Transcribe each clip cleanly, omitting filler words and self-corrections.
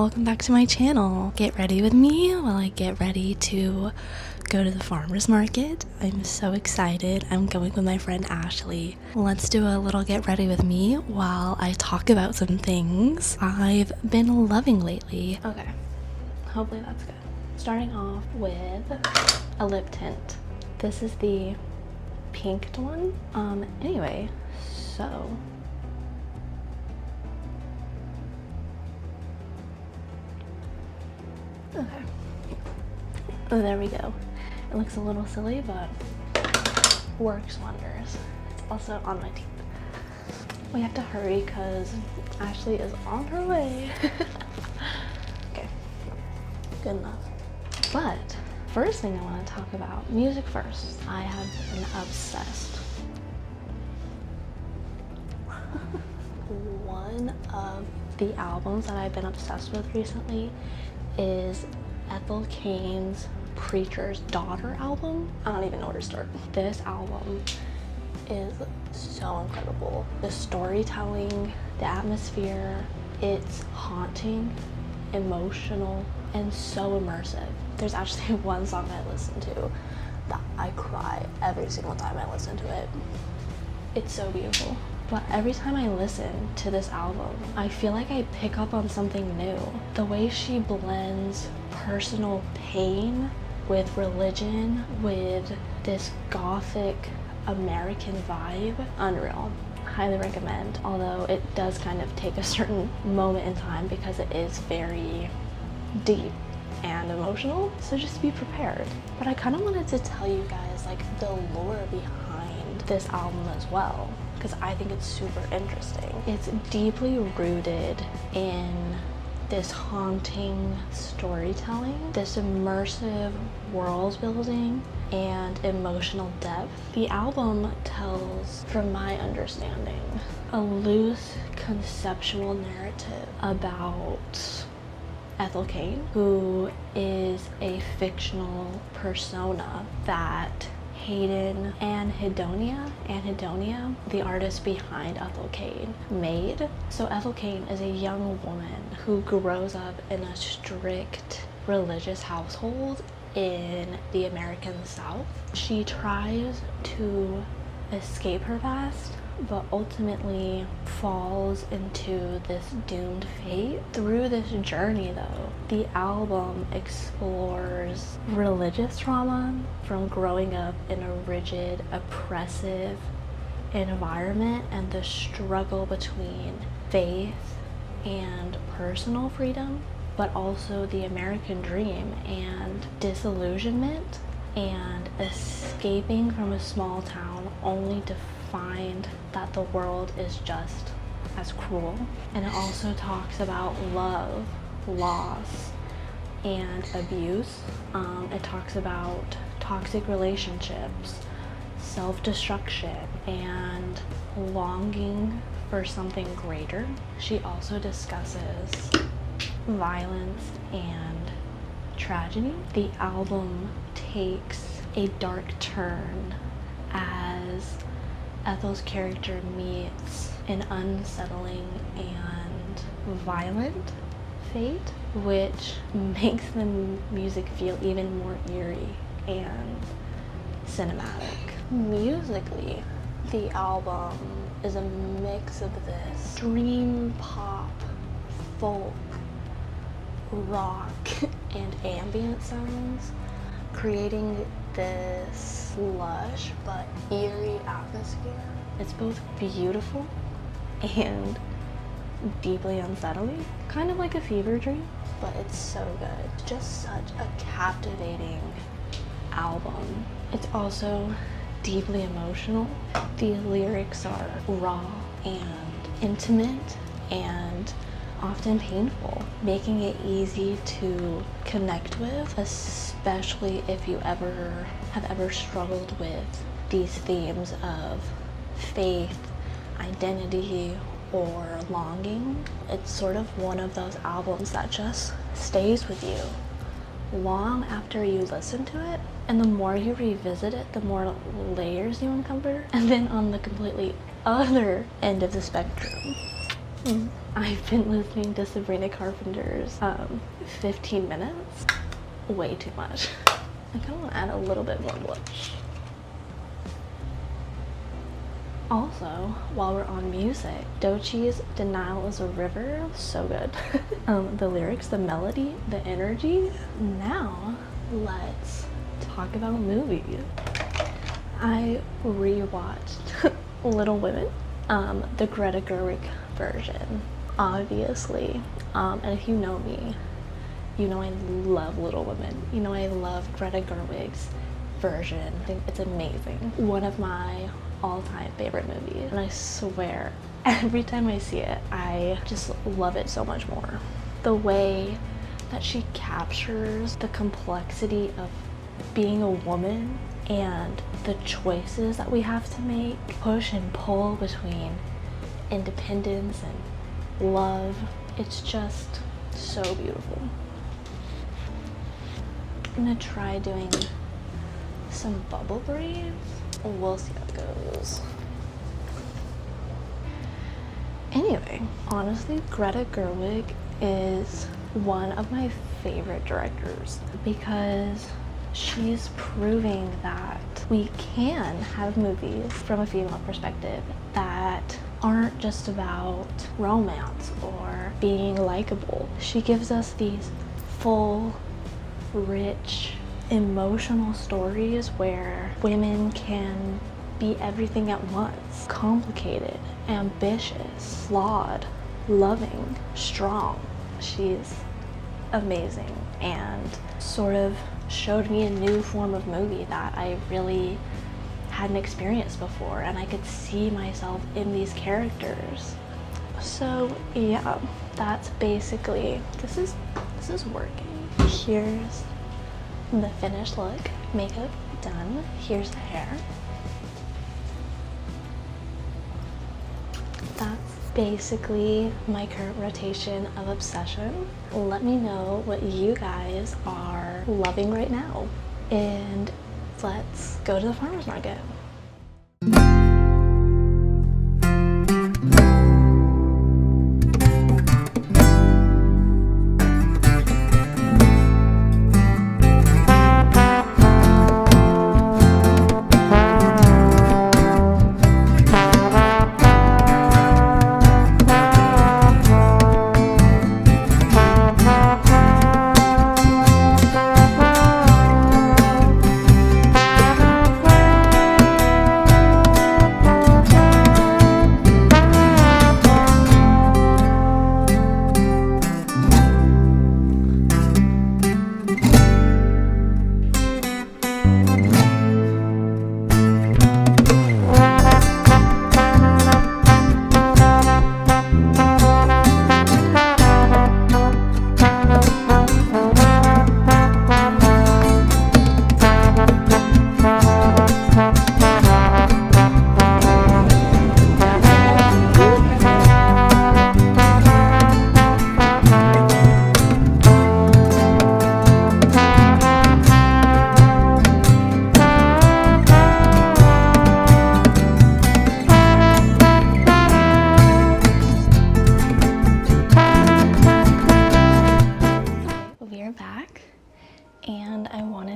welcome back to my channel. Get ready with me while I get ready to go to the farmer's market. I'm so excited. I'm going with my friend Ashley. Let's do a little get ready with me while I talk about some things I've been loving lately. Okay, hopefully that's good. Starting off with a lip tint. This is the pinked one. Anyway, so okay, oh, there we go. It looks a little silly, but works wonders. It's also on my teeth. We have to hurry because Ashley is on her way. Okay, good enough. But first thing I want to talk about, music first. I have been obsessed. One of the albums that I've been obsessed with recently is Ethel Cain's Preacher's Daughter album. I don't even know where to start. This album is so incredible. The storytelling, the atmosphere, it's haunting, emotional, and so immersive. There's actually one song I listen to that I cry every single time I listen to it. It's so beautiful. But every time I listen to this album, I feel like I pick up on something new. The way she blends personal pain with religion, with this gothic American vibe, unreal. Highly recommend, although it does kind of take a certain moment in time because it is very deep and emotional, so just be prepared. But I kind of wanted to tell you guys like the lore behind this album as well, because I think it's super interesting. It's deeply rooted in this haunting storytelling, this immersive world building, and emotional depth. The album tells, from my understanding, a loose conceptual narrative about Ethel Cain, who is a fictional persona that Hayden Anhedonia, the artist behind Ethel Cain, made. So Ethel Cain is a young woman who grows up in a strict religious household in the American South. She tries to escape her past, but ultimately falls into this doomed fate. Through this journey though, the album explores religious trauma from growing up in a rigid, oppressive environment and the struggle between faith and personal freedom, but also the American dream and disillusionment and escaping from a small town only to find that the world is just as cruel. And it also talks about love, loss, and abuse. It talks about toxic relationships, self-destruction, and longing for something greater. She also discusses violence and tragedy. The album takes a dark turn as Ethel's character meets an unsettling and violent fate, which makes the music feel even more eerie and cinematic. Musically, the album is a mix of this dream pop, folk, rock, and ambient sounds, creating this lush but eerie atmosphere. It's both beautiful and deeply unsettling, kind of like a fever dream, but it's so good. Just such a captivating album. It's also deeply emotional. The lyrics are raw and intimate and often painful, making it easy to connect with, especially if you have ever struggled with these themes of faith, identity, or longing. It's sort of one of those albums that just stays with you long after you listen to it, and the more you revisit it, the more layers you uncover. And then on the completely other end of the spectrum, I've been listening to Sabrina Carpenter's 15 minutes. Way too much. I kind of want to add a little bit more blush. Also, while we're on music, Doechie's Denial is a River, so good. The lyrics, the melody, the energy. Now, let's talk about movies. I rewatched Little Women, the Greta Gerwig version, obviously. And if you know me, you know I love Little Women. You know I love Greta Gerwig's version. I think it's amazing. One of my all-time favorite movies. And I swear, every time I see it, I just love it so much more. The way that she captures the complexity of being a woman and the choices that we have to make, push and pull between independence and love. It's just so beautiful. I'm gonna try doing some bubble braids. We'll see how it goes. Anyway, honestly, Greta Gerwig is one of my favorite directors because she's proving that we can have movies from a female perspective that aren't just about romance or being likable. She gives us these full, rich, emotional stories where women can be everything at once. Complicated, ambitious, flawed, loving, strong. She's amazing and sort of showed me a new form of movie that I really hadn't experienced before, and I could see myself in these characters. So yeah, that's basically, this is working. Here's the finished look. Makeup done. Here's the hair. That's basically my current rotation of obsession. Let me know what you guys are loving right now. And let's go to the farmer's market.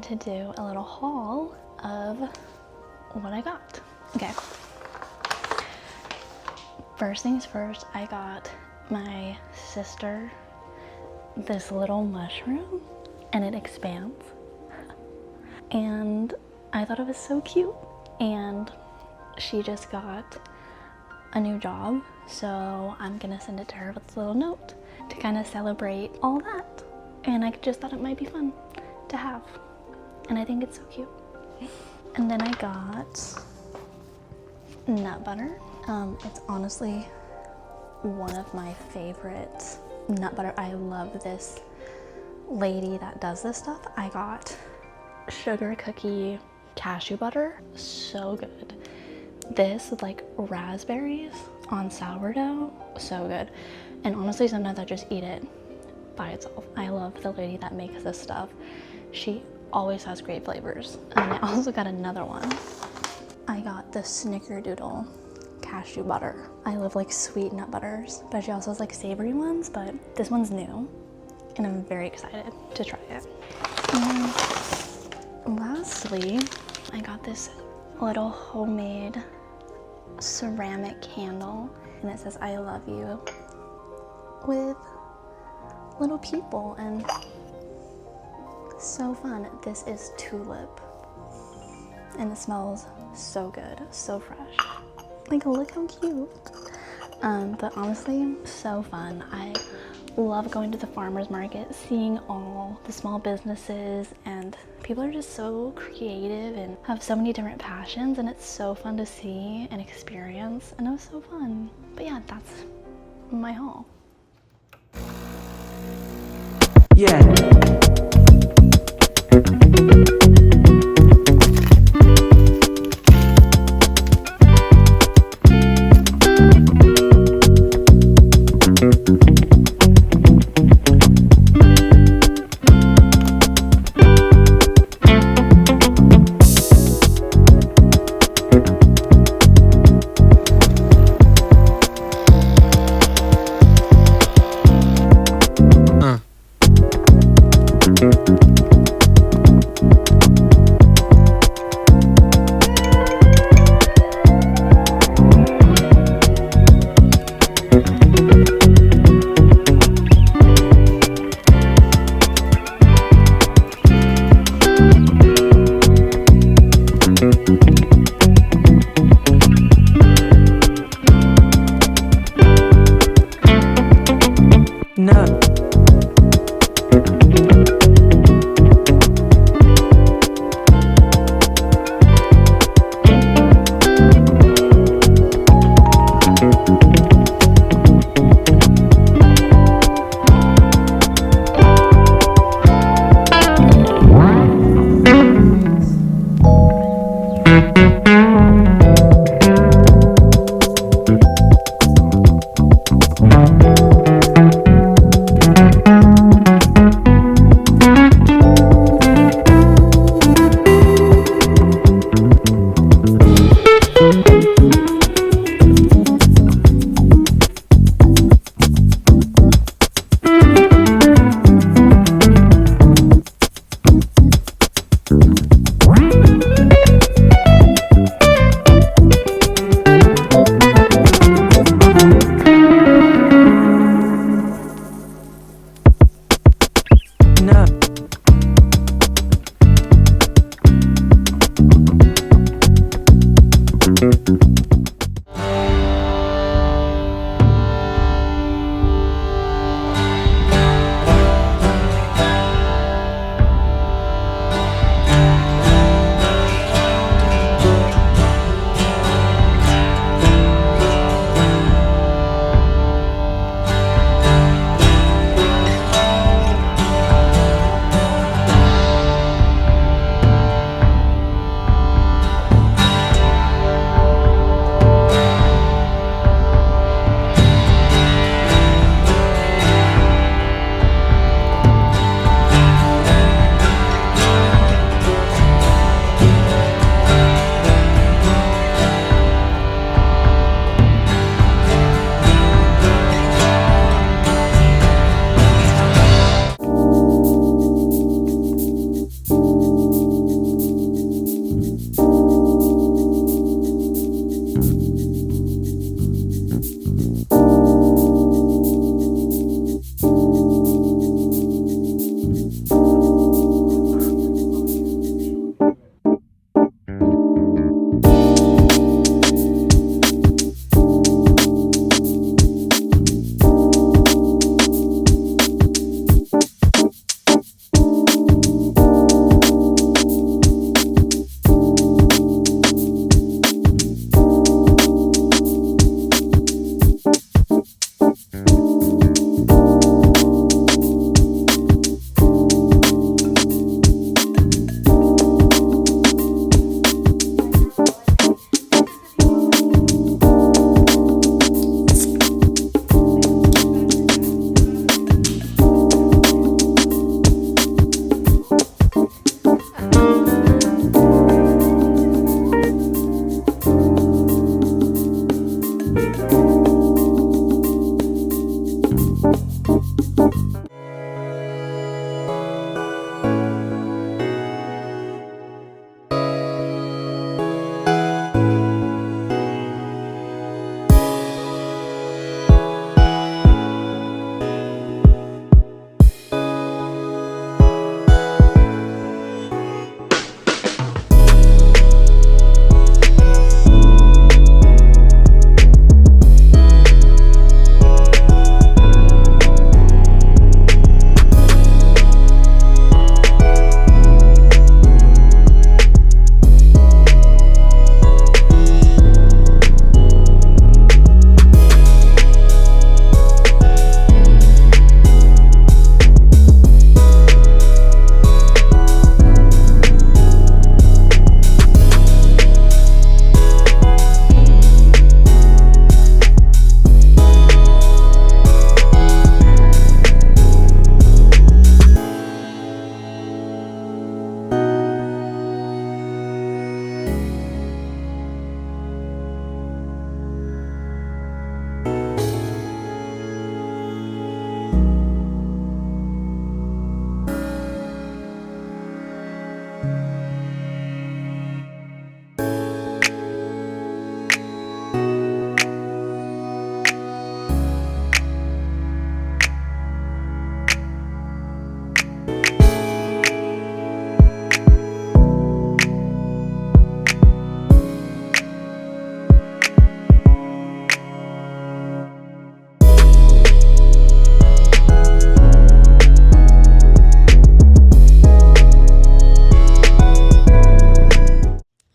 To do a little haul of what I got. Okay, first things first, I got my sister this little mushroom and it expands, and I thought it was so cute. And she just got a new job, so I'm gonna send it to her with a little note to kind of celebrate all that, and I just thought it might be fun to have. And I think it's so cute. And then I got nut butter. It's honestly one of my favorite nut butter. I love this lady that does this stuff. I got sugar cookie cashew butter. So good. This with like raspberries on sourdough. So good. And honestly, sometimes I just eat it by itself. I love the lady that makes this stuff. She always has great flavors. And I also got another one. I got the Snickerdoodle cashew butter. I love like sweet nut butters, but she also has like savory ones, but this one's new and I'm very excited to try it. And lastly, I got this little homemade ceramic candle and it says I love you with little people, and so fun. This is tulip and it smells so good, so fresh. Like, look how cute. But honestly, so fun. I love going to the farmers market, seeing all the small businesses, and people are just so creative and have so many different passions, and it's so fun to see and experience, and it was so fun. But yeah, that's my haul. Yeah.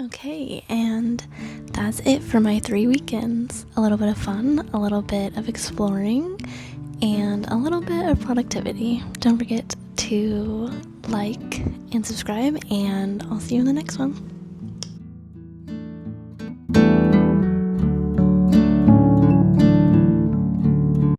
Okay, and that's it for my 3 weekends. A little bit of fun, a little bit of exploring, and a little bit of productivity. Don't forget to like and subscribe, and I'll see you in the next one.